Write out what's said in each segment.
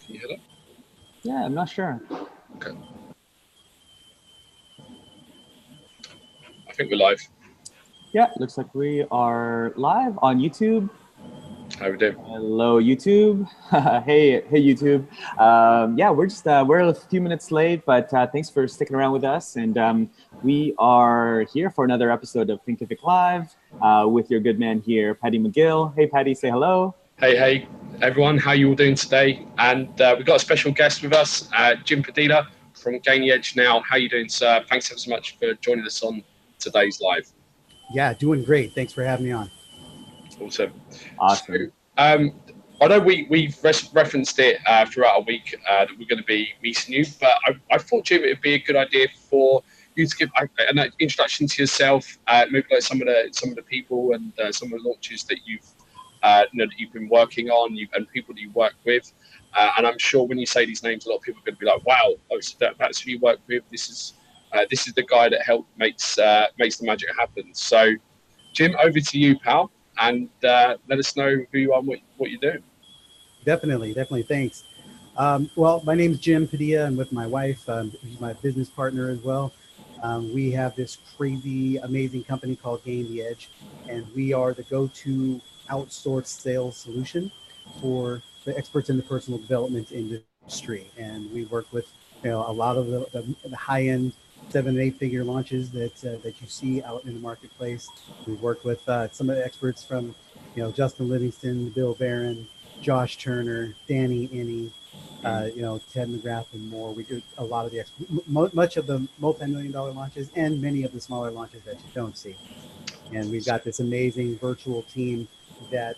Can you hear that? Yeah, I'm not sure. Okay. I think we're live. Yeah, looks like we are live on YouTube. How we doing? Hello, YouTube. Hey, YouTube. Yeah, we're a few minutes late, but thanks for sticking around with us. And we are here for another episode of Thinkific Live with your good man here, Paddy McGill. Hey, Paddy, say hello. Hey, everyone. How you all doing today? And we've got a special guest with us, Jim Padilla from Gain the Edge Now. How you doing, sir? Thanks ever so much for joining us on today's live. Yeah, doing great. Thanks for having me on. Awesome. Awesome. So, I know we've referenced it throughout our week that we're going to be meeting you, but I thought, Jim, it would be a good idea for you to give an introduction to yourself, maybe like some of the people and some of the launches that that you've been working on, and people that you work with. And I'm sure when you say these names, a lot of people are going to be like, "Wow, so that's who you work with. This is the guy that helped makes the magic happen." So, Jim, over to you, pal, and let us know who you are and what you do. Definitely. Thanks. Well, my name's Jim Padilla, and with my wife, who's my business partner as well. We have this crazy, amazing company called Gain the Edge, and we are the go-to outsourced sales solution for the experts in the personal development industry. And we work with a lot of the high-end 7- and 8-figure launches that you see out in the marketplace. We work with some of the experts from Justin Livingston, Bill Barron, Josh Turner, Danny Inney, Ted McGrath, and more. We do a lot of the much of the multi-million-dollar launches and many of the smaller launches that you don't see. And we've got this amazing virtual team that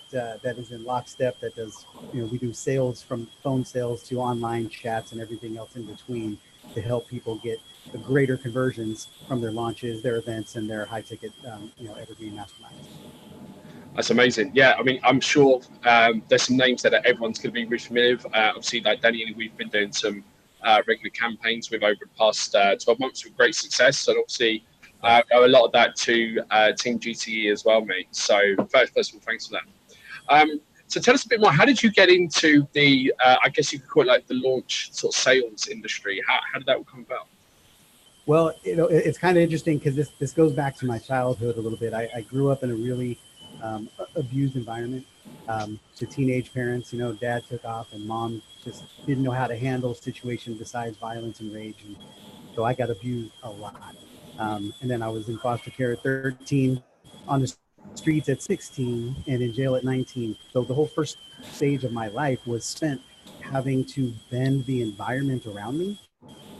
is in lockstep, that does, we do sales, from phone sales to online chats and everything else in between, to help people get the greater conversions from their launches, their events, and their high ticket evergreen masterminds. That's amazing. Yeah, I mean, I'm sure there's some names that everyone's going to be really familiar with. Obviously, like Danny, we've been doing some regular campaigns with over the past 12 months with great success. And obviously, owe a lot of that to Team GTE as well, mate. So first of all, thanks for that. So tell us a bit more. How did you get into the, I guess you could call it like the launch sort of sales industry? How did that all come about? Well, it's kind of interesting because this goes back to my childhood a little bit. I grew up in a really abused environment. To teenage parents, dad took off and mom just didn't know how to handle situations besides violence and rage. And so I got abused a lot. And then I was in foster care at 13, on the streets at 16, and in jail at 19. So the whole first stage of my life was spent having to bend the environment around me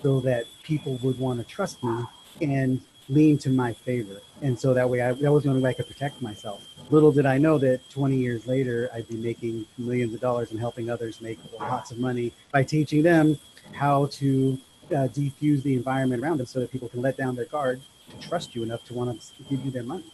so that people would want to trust me and lean to my favor. And so that way, that was the only way I could protect myself. Little did I know that 20 years later, I'd be making millions of dollars and helping others make lots of money by teaching them how to defuse the environment around them so that people can let down their guard to trust you enough to want to give you their money.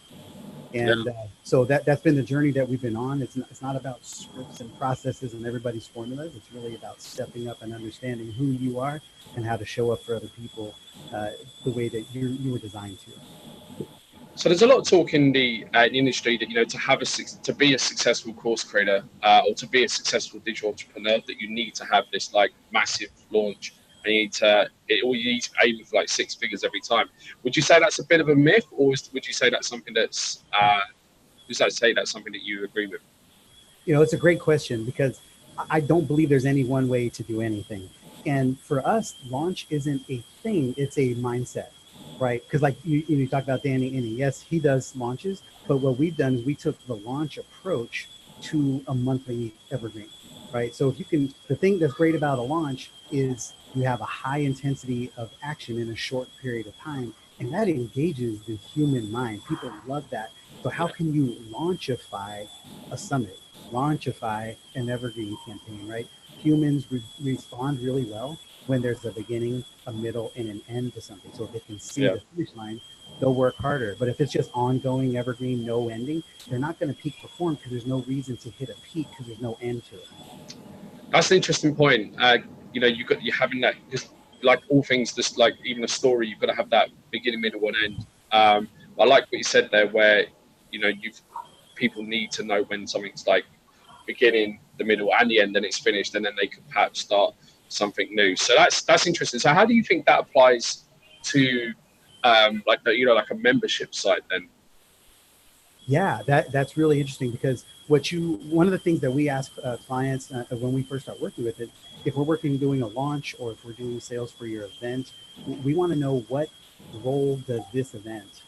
And so that's been the journey that we've been on. It's not about scripts and processes and everybody's formulas. It's really about stepping up and understanding who you are and how to show up for other people the way that you were designed to. So there's a lot of talk in the industry that to be a successful course creator or to be a successful digital entrepreneur, that you need to have this like massive launch, and you need to aim for like 6 figures every time. Would you say that's a bit of a myth, or would you say that's something that's something that you agree with? It's a great question, because I don't believe there's any one way to do anything. And for us, launch isn't a thing; it's a mindset. Right, because like you talk about Danny Inney. Yes, he does launches, but what we've done is we took the launch approach to a monthly evergreen. Right, so the thing that's great about a launch is you have a high intensity of action in a short period of time, and that engages the human mind. People love that. So how can you launchify a summit, launchify an evergreen campaign? Right, humans respond really well when there's a beginning, a middle, and an end to something. So if they can see the finish line, they'll work harder. But if it's just ongoing, evergreen, no ending, they're not going to peak perform, because there's no reason to hit a peak, because there's no end to it. That's an interesting point. You're having that, just like all things, just like even a story, you've got to have that beginning, middle, and end. I like what you said there, where people need to know when something's like beginning, the middle, and the end, then it's finished, and then they could perhaps start something new. So that's interesting. So how do you think that applies to like like a membership site then? Yeah, that's really interesting, because one of the things that we ask clients when we first start working with it, if we're doing a launch, or if we're doing sales for your event, we want to know, what role does this event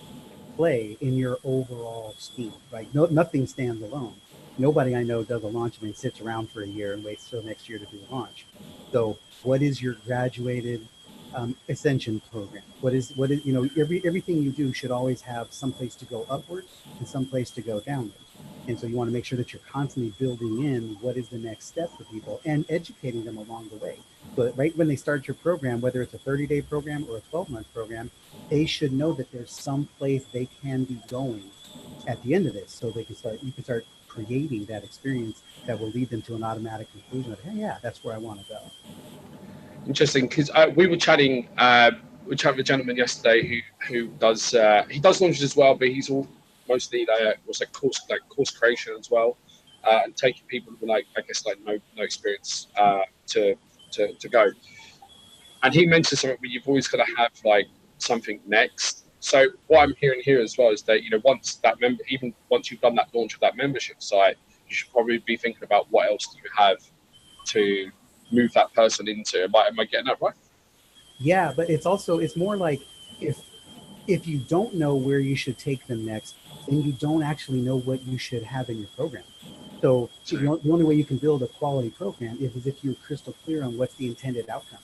play in your overall scheme, right? Nothing stands alone. Nobody I know does a launch and then sits around for a year and waits till next year to do a launch. So what is your graduated ascension program? What is everything you do should always have some place to go upward and some place to go downward. And so you want to make sure that you're constantly building in what is the next step for people and educating them along the way. So that right when they start your program, whether it's a 30-day program or a 12-month program, they should know that there's some place they can be going at the end of this. So you can start creating that experience that will lead them to an automatic conclusion of, hey, yeah, that's where I want to go. Interesting, because we were chatting with a gentleman yesterday who does launches as well, but he's mostly course creation as well, and taking people with no experience to go. And he mentioned something where you've always got to have something next. So what I'm hearing here as well is that once you've done that launch of that membership site, you should probably be thinking about what else do you have to move that person into. Am I getting that right? Yeah, but it's more like, if you don't know where you should take them next, then you don't actually know what you should have in your program. So the only way you can build a quality program is if you're crystal clear on what's the intended outcome.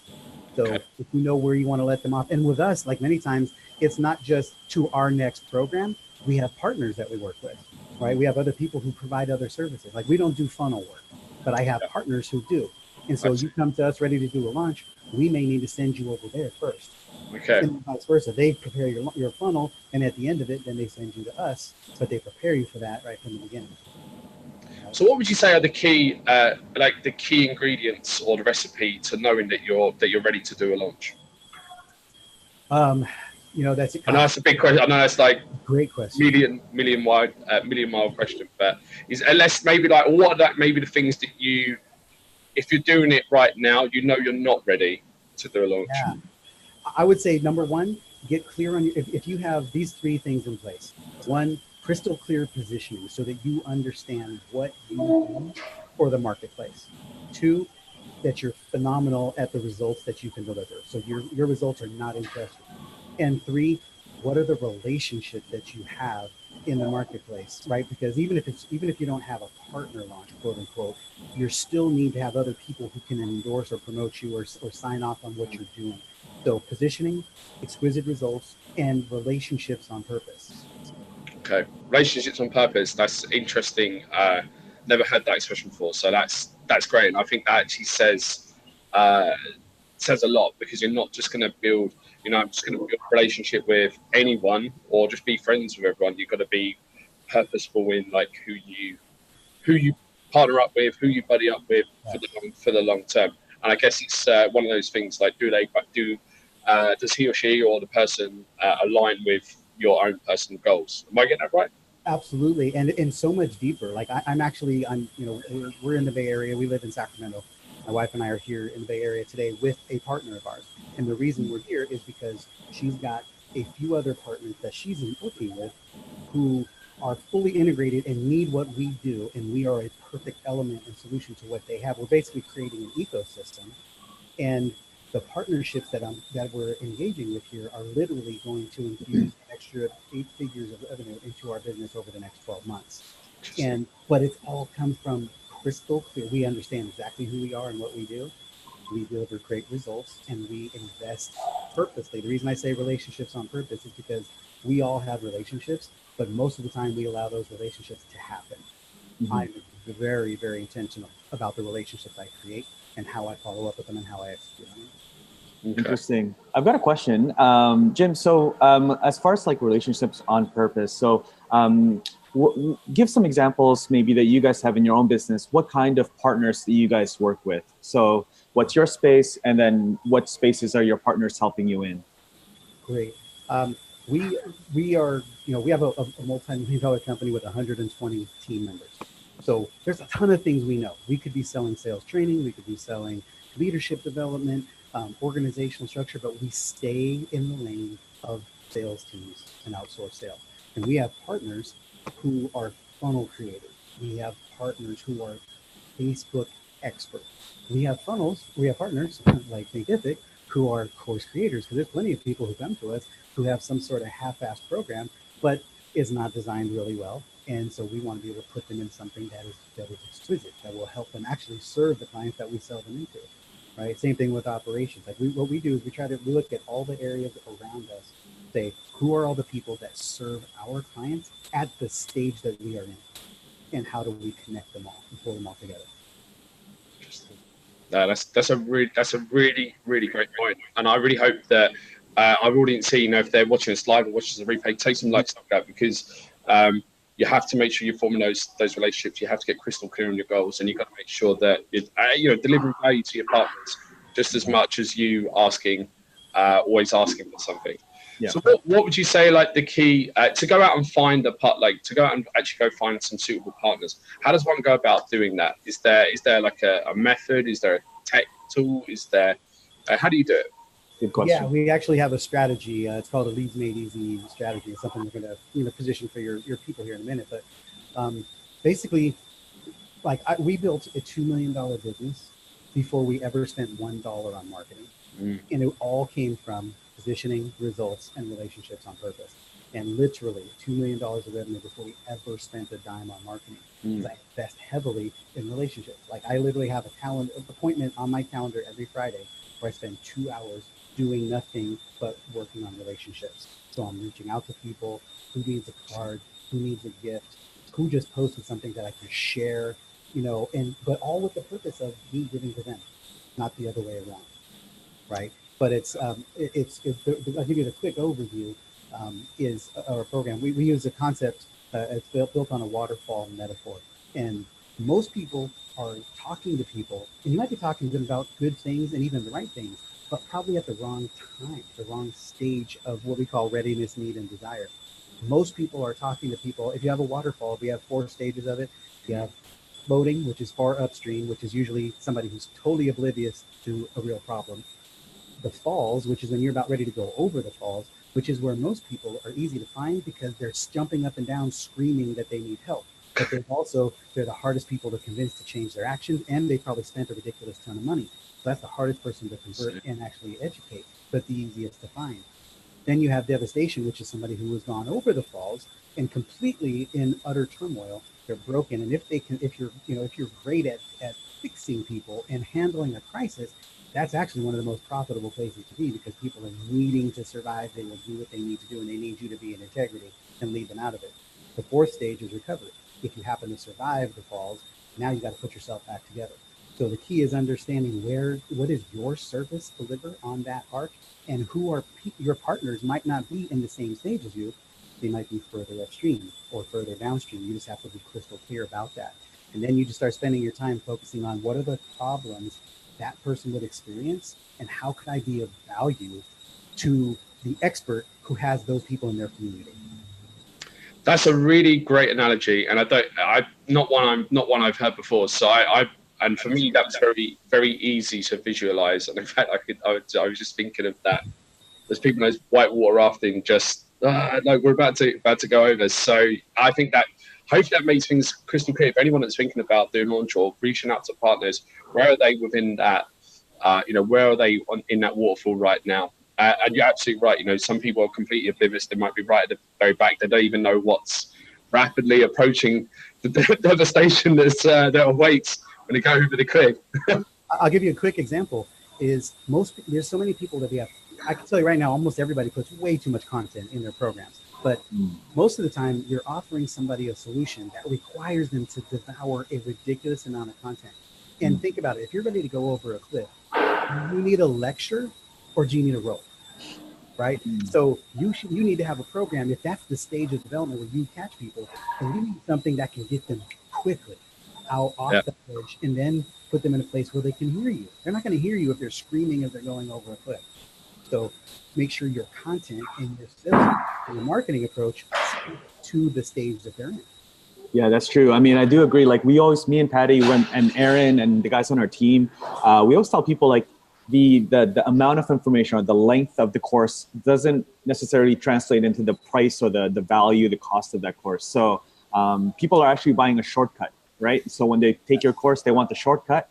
So if you know where you want to let them off, and with us, like many times, it's not just to our next program. We have partners that we work with, right? We have other people who provide other services. Like, we don't do funnel work, but I have partners who do. And so you come to us ready to do a launch, we may need to send you over there first. Okay. And vice versa. They prepare your funnel, and at the end of it, then they send you to us, but they prepare you for that right from the beginning. So what would you say are the key ingredients or the recipe to knowing that you're ready to do a launch? That's I know that's a big question. I know that's great question. million mile question, but what are maybe the things that if you're doing it right now, you're not ready to do a launch? Yeah. I would say, number one, get clear on if you have these three things in place. One, crystal clear positioning so that you understand what you need for the marketplace. Two, that you're phenomenal at the results that you can deliver. So your results are not impressive. And three, what are the relationships that you have in the marketplace, right? Because even if you don't have a partner launch, quote unquote, you still need to have other people who can endorse or promote you or sign off on what you're doing. So positioning, exquisite results, and relationships on purpose. Okay, relationships on purpose. That's interesting. Never heard that expression before, so that's great. And I think that actually says a lot, because you're not just going to build. I'm just going to build a relationship with anyone or just be friends with everyone. You've got to be purposeful in who you partner up with, who you buddy up with for the long term. And I guess it's one of those things like, does he or she or the person align with your own personal goals? Am I getting that right? Absolutely, and so much deeper. Like I'm we're in the Bay Area. We live in Sacramento. My wife and I are here in the Bay Area today with a partner of ours. And the reason we're here is because she's got a few other partners that she's working with who are fully integrated and need what we do. And we are a perfect element and solution to what they have. We're basically creating an ecosystem. And the partnerships that we're engaging with here are literally going to infuse an extra 8 figures of revenue into our business over the next 12 months. But it's all comes from crystal clear. We understand exactly who we are and what we do. We deliver great results, and we invest purposely. The reason I say relationships on purpose is because we all have relationships, but most of the time we allow those relationships to happen. Mm-hmm. I'm very, very intentional about the relationships I create and how I follow up with them and how I execute on them. Okay. Interesting. I've got a question, Jim. So as far as relationships on purpose, so give some examples maybe that you guys have in your own business. What kind of partners do you guys work with? So what's your space, and then what spaces are your partners helping you in? Great. We are, we have a multi-million-dollar company with 120 team members. So there's a ton of things we know. We could be selling sales training, we could be selling leadership development, organizational structure, but we stay in the lane of sales teams and outsource sales. And we have partners who are funnel creators. We have partners who are Facebook experts. We have partners like Thinkific who are course creators, because there's plenty of people who come to us who have some sort of half-assed program, but is not designed really well. And so we want to be able to put them in something that is exquisite, that will help them actually serve the clients that we sell them into. Right. Same thing with operations. Like what we do is we look at all the areas around us, say, who are all the people that serve our clients at the stage that we are in, and how do we connect them all and pull them all together. No, that's a really great point, and I really hope that our audience here, if they're watching us live or watching the replay, take some notes like that, because you have to make sure you're forming those relationships. You have to get crystal clear on your goals, and you've got to make sure that you're delivering value to your partners just as much as you always asking for something. Yeah. So what would you say, like, the key to go out and find to go out and actually go find some suitable partners? How does one go about doing that? Is there like a method? Is there a tech tool? Is there how do you do it? Good question. Yeah, we actually have a strategy. It's called a Leads Made Easy strategy. It's something we're going to position for your people here in a minute. But basically, we built a $2 million business before we ever spent $1 on marketing. And it all came from positioning, results, and relationships on purpose. And literally $2 million of revenue before we ever spent a dime on marketing. I invest heavily in relationships. Like, I literally have an appointment on my calendar every Friday where I spend 2 hours doing nothing but working on relationships. So I'm reaching out to people who needs a card, who needs a gift, who just posted something that I can share, but all with the purpose of me giving to them, not the other way around, right? But I'll give you the quick overview. Is our program. We use a concept. It's built on a waterfall metaphor, and most people are talking to people, and you might be talking to them about good things and even the right things, but probably at the wrong time, the wrong stage of what we call readiness, need, and desire. Most people are talking to people. If you have a waterfall, we have 4 stages of it. You have floating, which is far upstream, which is usually somebody who's totally oblivious to a real problem. The falls, which is when you're about ready to go over the falls, which is where most people are easy to find because they're jumping up and down screaming that they need help. But they're the hardest people to convince to change their actions, and they probably spent a ridiculous ton of money. So that's the hardest person to convert and actually educate, but the easiest to find. Then you have devastation, which is somebody who has gone over the falls and completely in utter turmoil. They're broken, and if you're great at fixing people and handling a crisis, that's actually one of the most profitable places to be, because people are needing to survive. They will do what they need to do, and they need you to be in integrity and lead them out of it. The 4th stage is recovery. If you happen to survive the falls, now you got to put yourself back together. So the key is understanding what is your service deliver on that arc, and who are your partners might not be in the same stage as you. They might be further upstream or further downstream. You just have to be crystal clear about that. And then you just start spending your time focusing on what are the problems that person would experience, and how could I be of value to the expert who has those people in their community. That's a really great analogy, and I'm not one I've heard before. So and for me, that's very, very easy to visualize. And in fact, I was just thinking of that. There's people in those whitewater rafting, just no, we're about to go over. So I think that hopefully that makes things crystal clear. If anyone that's thinking about doing launch or reaching out to partners, where are they within that? Where are they in that waterfall right now? And you're absolutely right. Some people are completely oblivious. They might be right at the very back. They don't even know what's rapidly approaching the devastation that awaits when they go over the cliff. I'll give you a quick example. There's so many people that we have. I can tell you right now, almost everybody puts way too much content in their programs. But most of the time, you're offering somebody a solution that requires them to devour a ridiculous amount of content. And think about it. If you're ready to go over a cliff, do you need a lecture or do you need a rope? Right? So you need to have a program. If that's the stage of development where you catch people, and you need something that can get them quickly out off the edge, and then put them in a place where they can hear you. They're not going to hear you if they're screaming as they're going over a cliff. So make sure your content and your sales and your marketing approach to the stage that they're in. Yeah, that's true. I mean, I do agree. Like we always, me and Patty, and Aaron and the guys on our team, we always tell people like the amount of information or the length of the course doesn't necessarily translate into the price or the value, the cost of that course. So people are actually buying a shortcut, right? So when they take your course, they want the shortcut.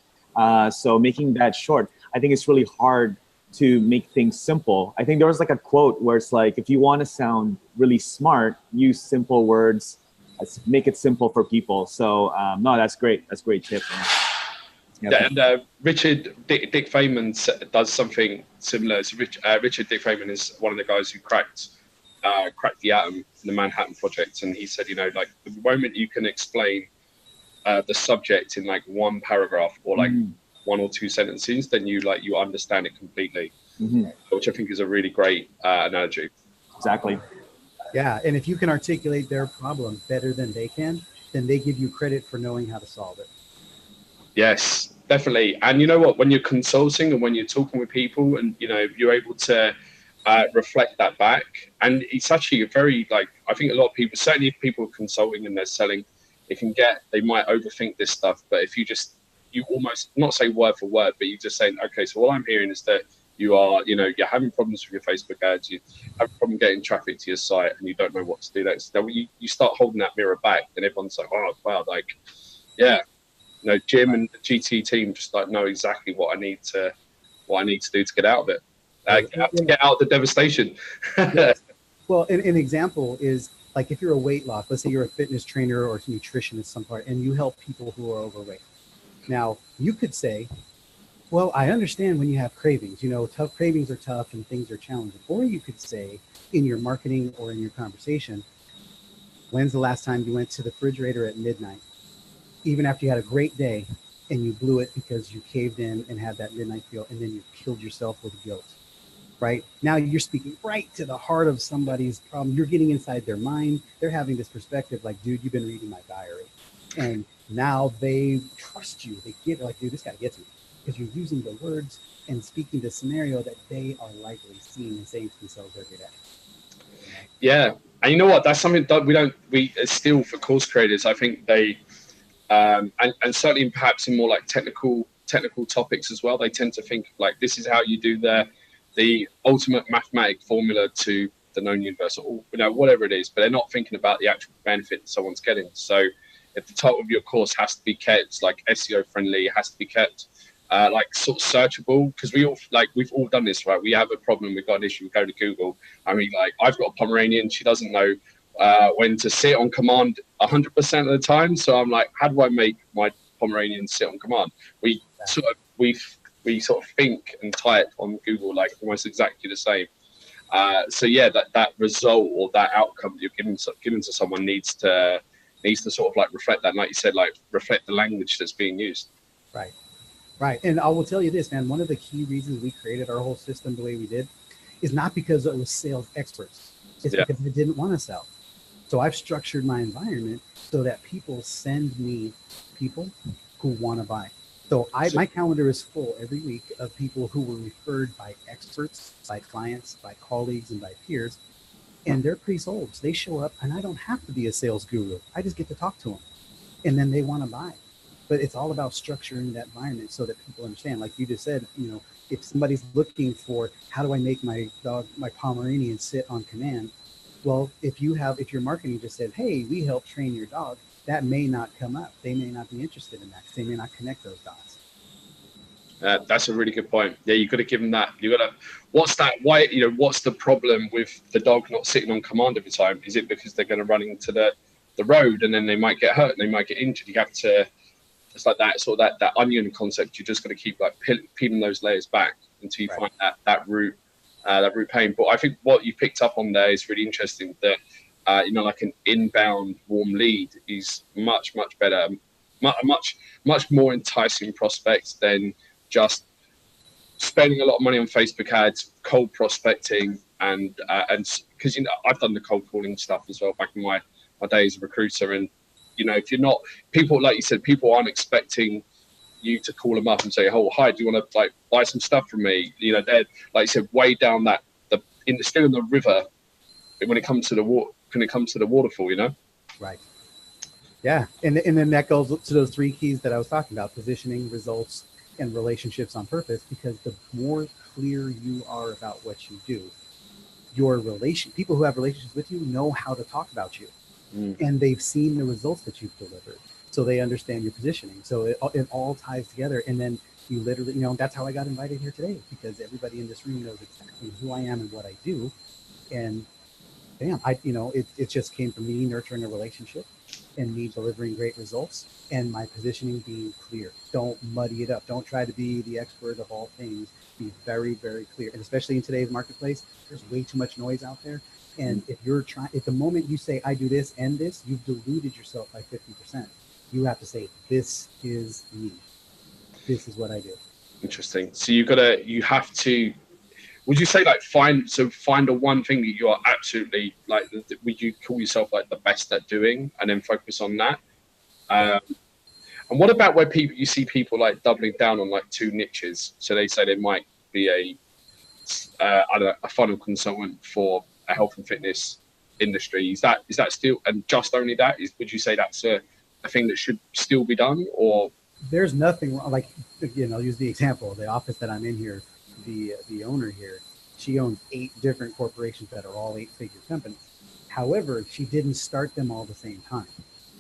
So making that short, I think it's really hard to make things simple. I think there was like a quote where it's like, if you want to sound really smart, use simple words. Make it simple for people. So no, that's great. That's a great tip. Yeah, and Richard Dick Feynman does something similar. So Richard Dick Feynman is one of the guys who cracked the atom in the Manhattan Project, and he said, like the moment you can explain the subject in like one paragraph or like one or two sentences, then you understand it completely, which I think is a really great analogy. Exactly. Yeah, and if you can articulate their problem better than they can, then they give you credit for knowing how to solve it. Yes, definitely. And you know what? When you're consulting and when you're talking with people, and you're able to reflect that back, and it's actually a very I think a lot of people, certainly if people are consulting and they're selling, they might overthink this stuff. But if you almost not say word for word, but you just say, okay, so what I'm hearing is that you are, you're having problems with your Facebook ads, you have a problem getting traffic to your site, and you don't know what to do next. Then you start holding that mirror back, and everyone's like, oh wow, yeah, Jim and the GT team just know exactly what I need to do to get out of it, get out of the devastation. Yes. Well, an example is like if you're a weight loss, let's say you're a fitness trainer or a nutritionist some part, and you help people who are overweight. Now you could say, well, I understand when you have cravings, tough cravings are tough and things are challenging. Or you could say in your marketing or in your conversation, when's the last time you went to the refrigerator at midnight, even after you had a great day, and you blew it because you caved in and had that midnight feel, and then you killed yourself with guilt, right? Now you're speaking right to the heart of somebody's problem. You're getting inside their mind. They're having this perspective like, dude, you've been reading my diary. And now they trust you. They get like, dude, this guy gets me. Because you're using the words and speaking the scenario that they are likely seeing and saying to themselves every day. Yeah, and you know what? That's something that we still for course creators. I think they, and certainly perhaps in more like technical topics as well. They tend to think like this is how you do the ultimate mathematic formula to the known universe, or whatever it is. But they're not thinking about the actual benefit that someone's getting. So if the title of your course has to be kept like SEO friendly, it has to be kept sort of searchable, because we've all done this, right? We have a problem, we've got an issue, we go to Google. I mean, I've got a Pomeranian, she doesn't know when to sit on command 100% of the time. So I'm like, how do I make my Pomeranian sit on command? We sort of think and type on Google like almost exactly the same. So yeah, that result or that outcome you're giving to someone needs to sort of like reflect that, like you said, like reflect the language that's being used. Right. And I will tell you this, man, one of the key reasons we created our whole system the way we did is not because it was sales experts. It's because they didn't want to sell. So I've structured my environment so that people send me people who want to buy. So my calendar is full every week of people who were referred by experts, by clients, by colleagues, and by peers. And they're pre-sold. So they show up and I don't have to be a sales guru. I just get to talk to them. And then they want to buy. But it's all about structuring that environment so that people understand. Like you just said, if somebody's looking for how do I make my dog, my Pomeranian, sit on command? Well, if your marketing just said, hey, we help train your dog, that may not come up. They may not be interested in that. They may not connect those dots. That's a really good point. Yeah, you got to give them that. You got to. What's that? Why? What's the problem with the dog not sitting on command every time? Is it because they're going to run into the road and then they might get hurt and they might get injured? You have to. It's like that sort of that onion concept. You're just going to keep like peeling those layers back until you find that root pain. But I think what you picked up on there is really interesting. That like an inbound warm lead is much better, much more enticing prospect than just spending a lot of money on Facebook ads, cold prospecting, and because I've done the cold calling stuff as well back in my days as a recruiter. And if you're not, people, like you said, people aren't expecting you to call them up and say, oh, hi, do you want to buy some stuff from me? They're, like you said, way down still in the river when it comes to the waterfall, Right. Yeah, and then that goes to those three keys that I was talking about: positioning, results, and relationships on purpose. Because the more clear you are about what you do, your people who have relationships with you know how to talk about you, and they've seen the results that you've delivered, so they understand your positioning. So it all ties together, and then you literally, that's how I got invited here today, because everybody in this room knows exactly who I am and what I do, and damn, it just came from me nurturing a relationship and me delivering great results and my positioning being clear. Don't muddy it up. Don't try to be the expert of all things. Be very, very clear. And especially in today's marketplace, there's way too much noise out there. And if the moment you say, I do this and this, you've diluted yourself by 50%. You have to say, this is me. This is what I do. Interesting. So you have to, would you say like find the one thing that you are absolutely like, would you call yourself like the best at doing, and then focus on that? And what about where you see people like doubling down on like two niches? So they say they might be a funnel consultant for a health and fitness industry. Is that still, and just only that is? Would you say that's a thing that should still be done, or? There's nothing wrong. Like, use the example, the office that I'm in here, the owner here, she owns 8 different corporations that are all 8-figure companies. However, she didn't start them all at the same time.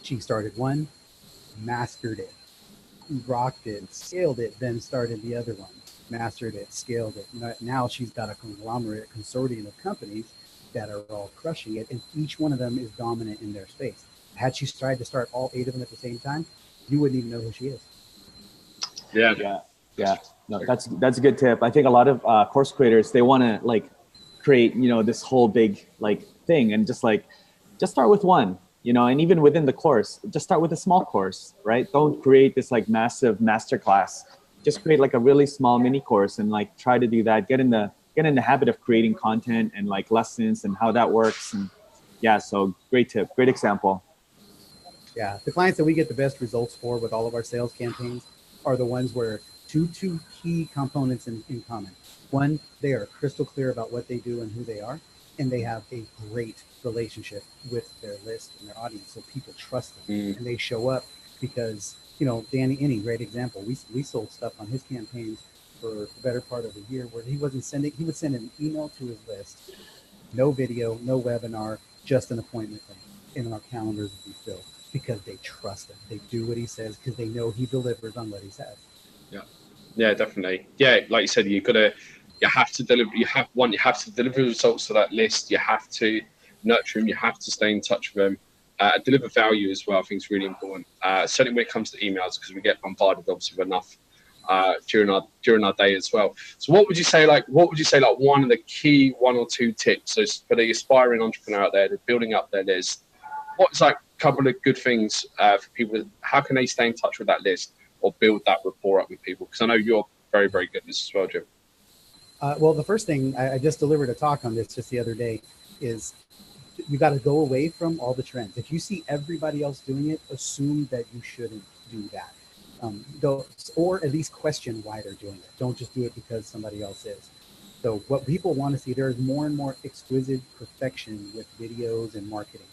She started one, mastered it, rocked it, scaled it, then started the other one, mastered it, scaled it. Now she's got a conglomerate consortium of companies that are all crushing it, and each one of them is dominant in their space. Had she tried to start all 8 of them at the same time, you wouldn't even know who she is. Yeah. No, that's a good tip. I think a lot of course creators, they want to like create, this whole big like thing, and just start with one, and even within the course, just start with a small course, right? Don't create this like massive masterclass. Just create like a really small mini course and like try to do that. Get in the habit of creating content and like lessons and how that works. And yeah, so great tip, great example. Yeah, the clients that we get the best results for with all of our sales campaigns are the ones where two key components in common. One, they are crystal clear about what they do and who they are, and they have a great relationship with their list and their audience, so people trust them and they show up. Because Danny Inney, great example. We sold stuff on his campaigns for the better part of a year, where he would send an email to his list, no video, no webinar, just an appointment thing, and our calendars would be filled. Because they trust him. They do what he says because they know he delivers on what he says. Yeah, definitely. Yeah, like you said, you have to deliver. You have to deliver results to that list. You have to nurture them. You have to stay in touch with them. Deliver value as well. I think is really important. Certainly when it comes to emails, because we get bombarded obviously with enough during our day as well. So what would you say like one of the key 1 or 2 tips? So for the aspiring entrepreneur out there, they're building up their list. What's like a couple of good things for people? How can they stay in touch with that list or build that rapport up with people? Because I know you're very, very good at this as well, Jim. Well, the first thing, I just delivered a talk on this just the other day, is you got to go away from all the trends. If you see everybody else doing it, assume that you shouldn't do that. Or at least question why they're doing it. Don't just do it because somebody else is. So what people want to see, there is more and more exquisite perfection with videos and marketing.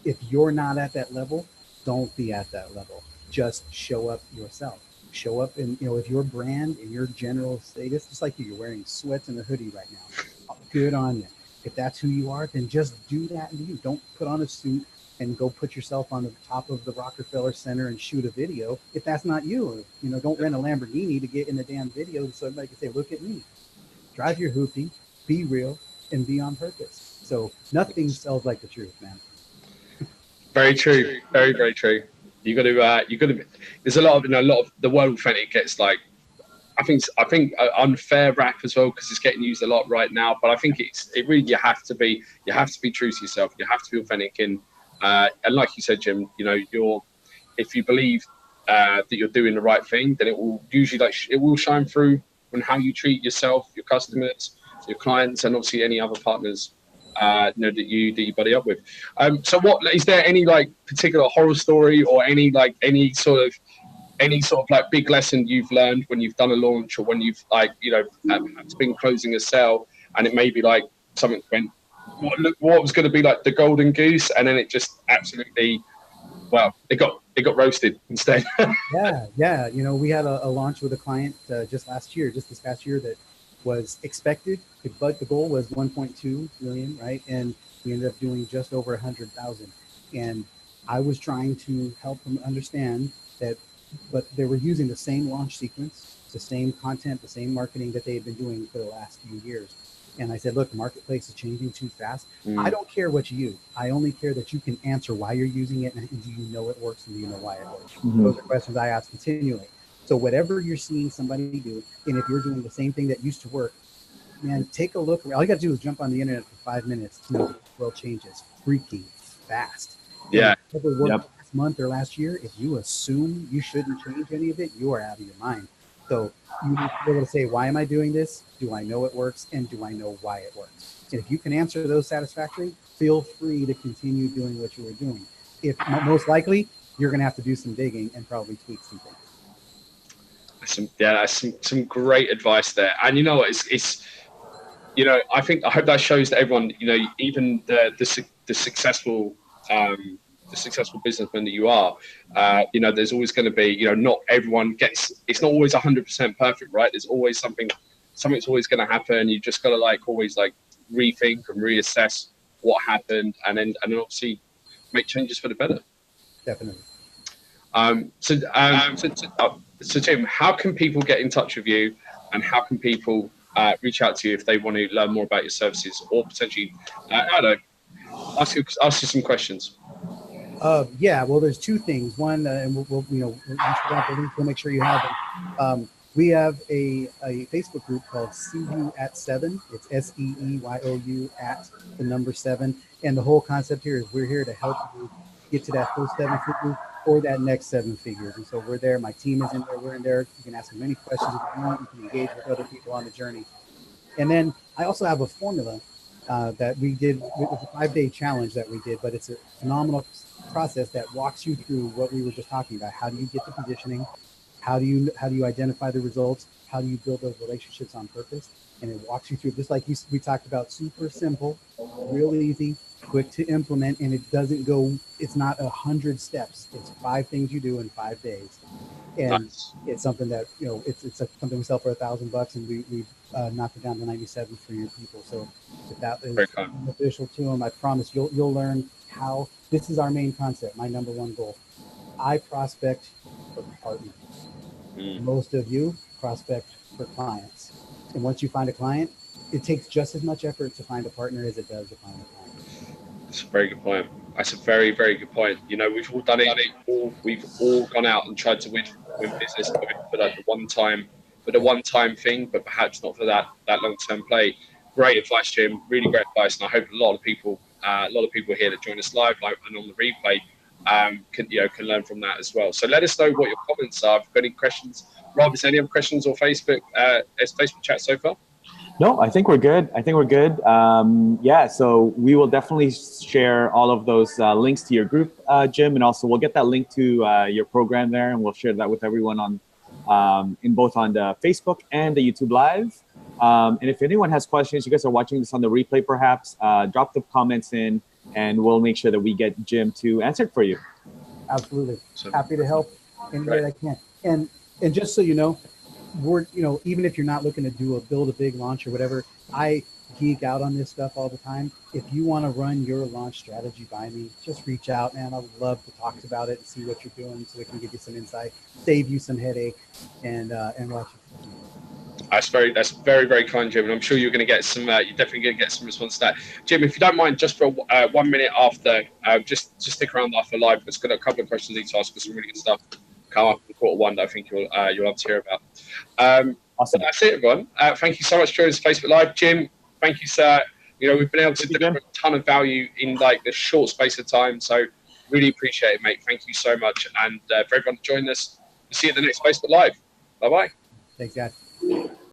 If you're not at that level, don't be at that level. Just show up yourself. Show up, and if your brand and your general status, just like you're wearing sweats and a hoodie right now, good on you. If that's who you are, then just do that. And you don't put on a suit and go put yourself on the top of the Rockefeller Center and shoot a video if that's not you. Don't rent a Lamborghini to get in the damn video so everybody can say, look at me. Drive your hoopty, be real, and be on purpose. So nothing sells like the truth, man. Very true. Very, very true. You got to. There's a lot of the word authentic gets like, I think unfair rap as well, because it's getting used a lot right now. But I think you have to be true to yourself. You have to be authentic, and like you said, Jim, if you believe that you're doing the right thing, then it will usually it will shine through on how you treat yourself, your customers, your clients, and obviously any other partners that you buddy up with. So what is there any like particular horror story or any sort of like big lesson you've learned when you've done a launch, or when you've been closing a sale and it may be like something went what was going to be like the golden goose and then it just absolutely Well, it got roasted instead. Yeah. You know, we had a launch with a client just this past year, that was expected. The goal was 1.2 million, right? And we ended up doing just over 100,000. And I was trying to help them understand that, but they were using the same launch sequence, the same content, the same marketing that they had been doing for the last few years. And I said, look, the marketplace is changing too fast. I don't care what you use. I only care that you can answer why you're using it, and do you know it works, and do you know why it works? Those are questions I ask continually. So whatever you're seeing somebody do, and if you're doing the same thing that used to work, man, take a look. All you got to do is jump on the internet for 5 minutes to know the world changes freaking fast. Yeah. And whatever worked last month or last year, if you assume you shouldn't change any of it, you are out of your mind. So you need to be able to say, why am I doing this? Do I know it works? And do I know why it works? And if you can answer those satisfactorily, feel free to continue doing what you were doing. If most likely, you're going to have to do some digging and probably tweak some things. That's some great advice there. And you know what, it's you know, I hope that shows that everyone, you know, even the successful businessman that you are, you know, there's always going to be, you know, not everyone gets, it's not always 100% perfect, right? There's always something's always going to happen. You just got to always rethink and reassess what happened, and then obviously make changes for the better. Definitely. So Tim, how can people get in touch with you, and how can people reach out to you if they want to learn more about your services, or potentially, I don't know, ask you some questions? Yeah, well, there's two things. One, and we'll make sure you have them. We have a Facebook group called See You at 7. It's SEEYOU at the number 7. And the whole concept here is we're here to help you get to that first 7 figures or that next 7 figures. And so we're there. My team is in there. We're in there. You can ask me many questions if you want. You can engage with other people on the journey. And then I also have a formula that we did. It was a 5-day challenge that we did, but it's a phenomenal process that walks you through what we were just talking about. How do you get the positioning? How do you identify the results? How do you build those relationships on purpose? And it walks you through, just like we talked about, super simple, real easy, quick to implement, and it doesn't go, it's not 100 steps. It's 5 things you do in 5 days. And nice. It's something that, you know, it's something we sell for $1,000, and we knocked it down to 97 for your people. So if that is beneficial to them, I promise you'll learn how. This is our main concept, my number one goal. I prospect for partners. Most of you prospect for clients. And once you find a client, it takes just as much effort to find a partner as it does to find a client. That's a very good point. That's a very, very good point. You know, we've all done it. We've all gone out and tried to win business for the one-time thing, but perhaps not for that long-term play. Great advice, Jim. Really great advice, and I hope a lot of people here that join us live and on the replay can learn from that as well. So let us know what your comments are. If you've got any questions, Rob, is there any other questions or Facebook chat so far? No, I think we're good. Yeah, so we will definitely share all of those links to your group, Jim, and also we'll get that link to your program there, and we'll share that with everyone on both on the Facebook and the YouTube Live. And if anyone has questions, you guys are watching this on the replay, perhaps drop the comments in, and we'll make sure that we get Jim to answer it for you. Absolutely, happy to help any way I can. And just so you know, even if you're not looking to build a big launch or whatever, I geek out on this stuff all the time. If you want to run your launch strategy by me, just reach out, man. I would love to talk about it and see what you're doing, so we can give you some insight, save you some headache, and watch you. That's very, very kind, Jim. And I'm sure you're going to get some. You're definitely going to get some response to that, Jim. If you don't mind, just for 1 minute after, just stick around after live. It's got a couple of questions to ask, for some really good stuff come up in Q1 that I think you'll love to hear about. Awesome. That's it, everyone. Thank you so much for joining us Facebook Live, Jim. Thank you, sir. You know, we've been able to deliver a ton of value in this short space of time, so really appreciate it, mate. Thank you so much, and for everyone to join us, we'll see you at the next Facebook Live. Bye bye. Thanks, guys.